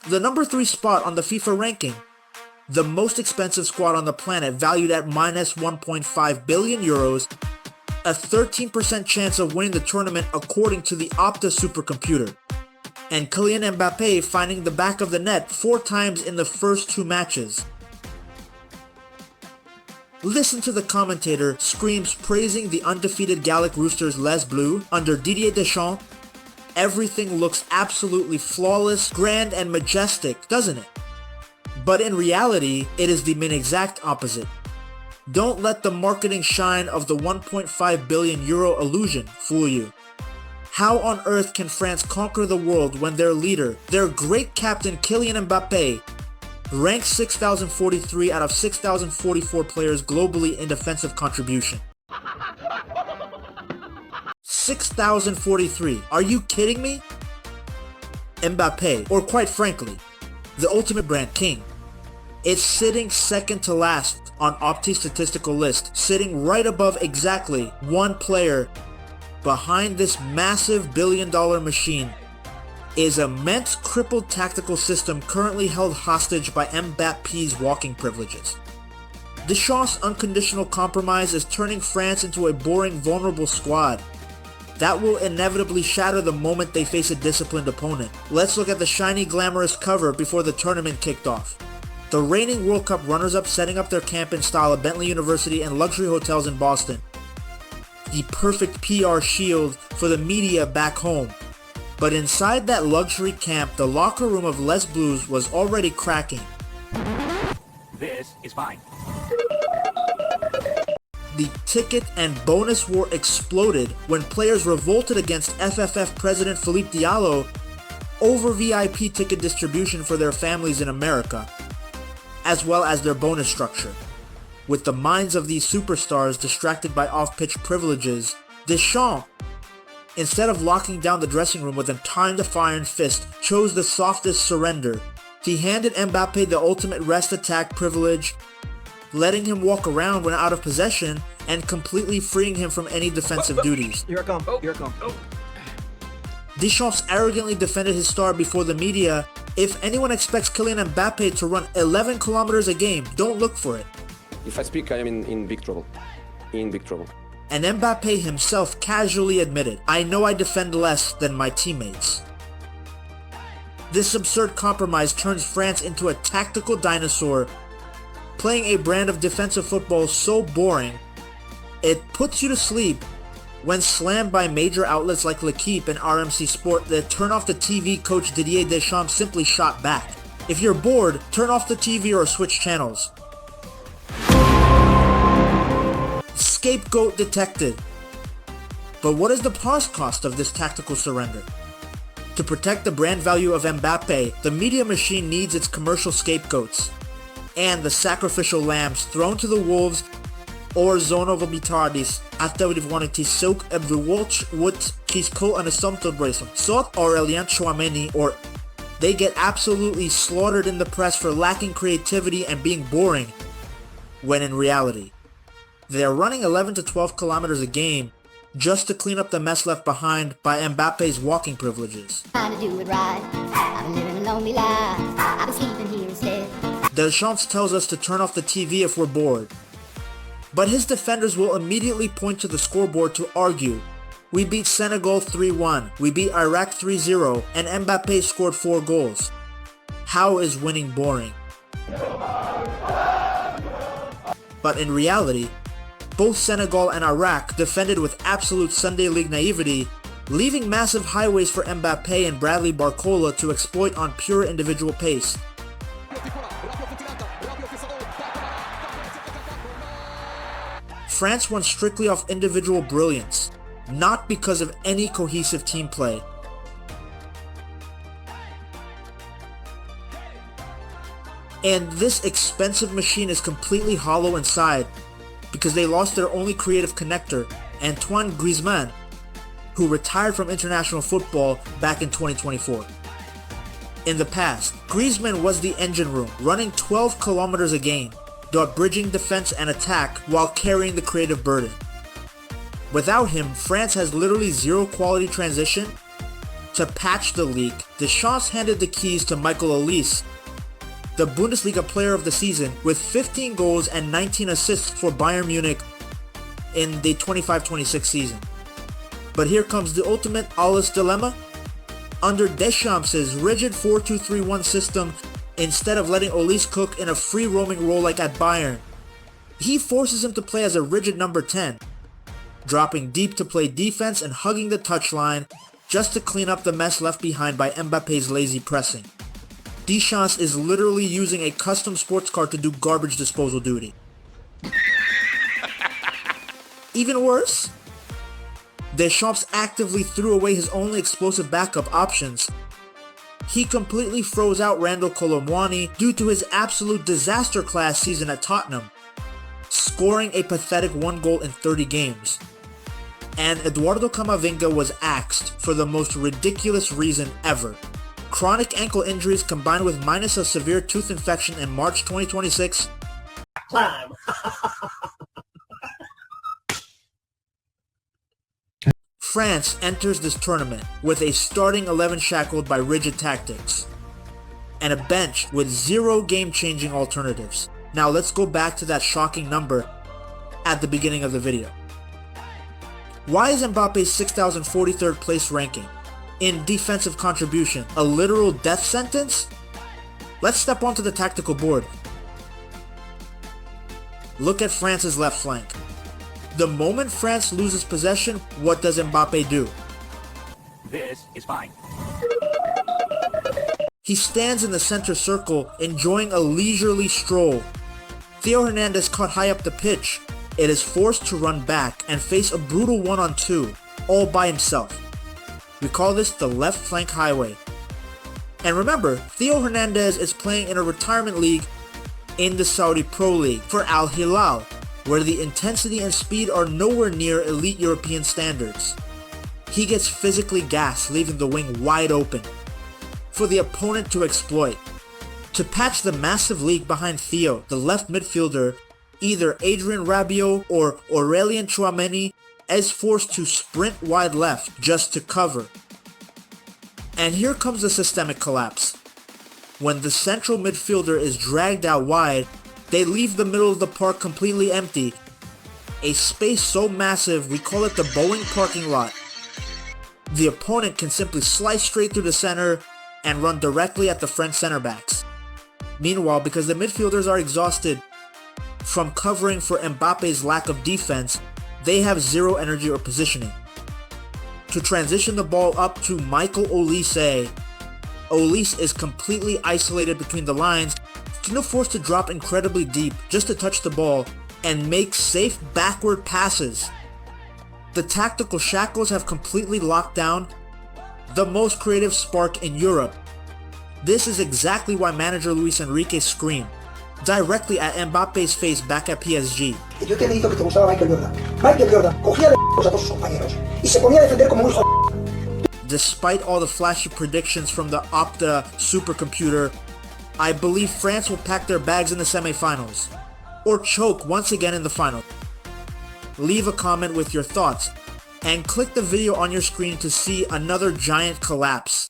The number 3 spot on the FIFA ranking. The most expensive squad on the planet, valued at minus 1.5 billion euros, a 13% chance of winning the tournament according to the Opta supercomputer. And Kylian Mbappé finding the back of the net 4 times in the first 2 matches. Listen to the commentator screams praising the undefeated Gallic Roosters Les Bleus under Didier Deschamps. Everything looks absolutely flawless, grand and majestic, doesn't it? But in reality, it is the exact opposite. Don't let the marketing shine of the 1.5 billion euro illusion fool you. How on earth can France conquer the world when their leader, their great captain Kylian Mbappé, ranks 6,043 out of 6,044 players globally in defensive contribution? 6,043. Are you kidding me? Mbappé, or quite frankly, the ultimate brand king, is sitting second to last on Opti's statistical list, sitting right above exactly one player. Behind this massive billion-dollar machine is a immense crippled tactical system currently held hostage by Mbappe's walking privileges. Deschamps' unconditional compromise is turning France into a boring, vulnerable squad that will inevitably shatter the moment they face a disciplined opponent. Let's look at the shiny, glamorous cover before the tournament kicked off. The reigning World Cup runners-up setting up their camp in style at Bentley University and luxury hotels in Boston. The perfect PR shield for the media back home. But inside that luxury camp, the locker room of Les Bleus was already cracking. This is fine. The ticket and bonus war exploded when players revolted against FFF President Philippe Diallo over VIP ticket distribution for their families in America, as well as their bonus structure. With the minds of these superstars distracted by off-pitch privileges, Deschamps, instead of locking down the dressing room with a time-defying fist, chose the softest surrender. He handed Mbappé the ultimate rest attack privilege, letting him walk around when out of possession and completely freeing him from any defensive duties. Here I come, here I come. Deschamps arrogantly defended his star before the media. If anyone expects Kylian Mbappé to run 11 kilometers a game, don't look for it. If I speak, I am in big trouble. In big trouble. And Mbappé himself casually admitted, "I know I defend less than my teammates." This absurd compromise turns France into a tactical dinosaur, playing a brand of defensive football so boring, it puts you to sleep. When slammed by major outlets like L'Equipe and RMC Sport, the turn off the TV coach Didier Deschamps simply shot back. If you're bored, turn off the TV or switch channels. Scapegoat detected. But what is the cost of this tactical surrender? To protect the brand value of Mbappé, the media machine needs its commercial scapegoats and the sacrificial lambs thrown to the wolves or zonovomitardis atavivwaniti soak ebruwolch wut kisko anasomtobresum sot Aurelien Chouameni, or they get absolutely slaughtered in the press for lacking creativity and being boring, when in reality, they are running 11 to 12 kilometers a game just to clean up the mess left behind by Mbappe's walking privileges. Trying to do it right. I've been living a lonely life. I've been sleeping here instead. Deschamps tells us to turn off the TV if we're bored. But his defenders will immediately point to the scoreboard to argue. We beat Senegal 3-1, we beat Iraq 3-0, and Mbappé scored 4 goals. How is winning boring? But in reality, both Senegal and Iraq defended with absolute Sunday League naivety, leaving massive highways for Mbappé and Bradley Barcola to exploit on pure individual pace. France won strictly off individual brilliance, not because of any cohesive team play. And this expensive machine is completely hollow inside because they lost their only creative connector, Antoine Griezmann, who retired from international football back in 2024. In the past, Griezmann was the engine room, running 12 kilometers a game, bridging defense and attack while carrying the creative burden. Without him, France has literally zero quality transition To patch the leak, Deschamps handed the keys to Michael Olise, the Bundesliga player of the season, with 15 goals and 19 assists for Bayern Munich in the 25-26 season. But here comes the ultimate Olise dilemma. Under Deschamps' rigid 4-2-3-1 system, instead of letting Olise cook in a free roaming role like at Bayern, he forces him to play as a rigid number 10, dropping deep to play defense and hugging the touchline just to clean up the mess left behind by Mbappe's lazy pressing. Deschamps is literally using a custom sports car to do garbage disposal duty. Even worse, Deschamps actively threw away his only explosive backup options. He completely froze out Randal Kolo Muani due to his absolute disaster class season at Tottenham, scoring a pathetic 1 goal in 30 games. And Eduardo Camavinga was axed for the most ridiculous reason ever. Chronic ankle injuries combined with minus a severe tooth infection in March 2026. Climb. France enters this tournament with a starting 11 shackled by rigid tactics and a bench with 0 game-changing alternatives. Now let's go back to that shocking number at the beginning of the video. Why is Mbappe's 6,043rd place ranking in defensive contribution a literal death sentence? Let's step onto the tactical board. Look at France's left flank. The moment France loses possession, what does Mbappe do? This is fine. He stands in the center circle, enjoying a leisurely stroll. Theo Hernandez caught high up the pitch. It is forced to run back and face a brutal 1-on-2, all by himself. We call this the left flank highway. And remember, Theo Hernandez is playing in a retirement league in the Saudi Pro League for Al Hilal, where the intensity and speed are nowhere near elite European standards. He gets physically gassed, leaving the wing wide open for the opponent to exploit. To patch the massive leak behind Theo, the left midfielder, either Adrien Rabiot or Aurelien Tchouameni, is forced to sprint wide left just to cover. And here comes the systemic collapse. When the central midfielder is dragged out wide, they leave the middle of the park completely empty. A space so massive we call it the Boeing parking lot. The opponent can simply slice straight through the center and run directly at the French center backs. Meanwhile, because the midfielders are exhausted from covering for Mbappe's lack of defense, they have 0 energy or positioning. To transition the ball up to Michael Olise, Olise is completely isolated between the lines, still forced to drop incredibly deep just to touch the ball and make safe backward passes. The tactical shackles have completely locked down the most creative spark in Europe. This is exactly why manager Luis Enrique screamed directly at Mbappe's face back at PSG. Yo te he dicho que te gustaba Michael Jordan. Michael Jordan cogía de a todos sus compañeros y se ponía a defender como un hijo. Despite all the flashy predictions from the Opta supercomputer, I believe France will pack their bags in the semifinals, or choke once again in the final. Leave a comment with your thoughts, and click the video on your screen to see another giant collapse.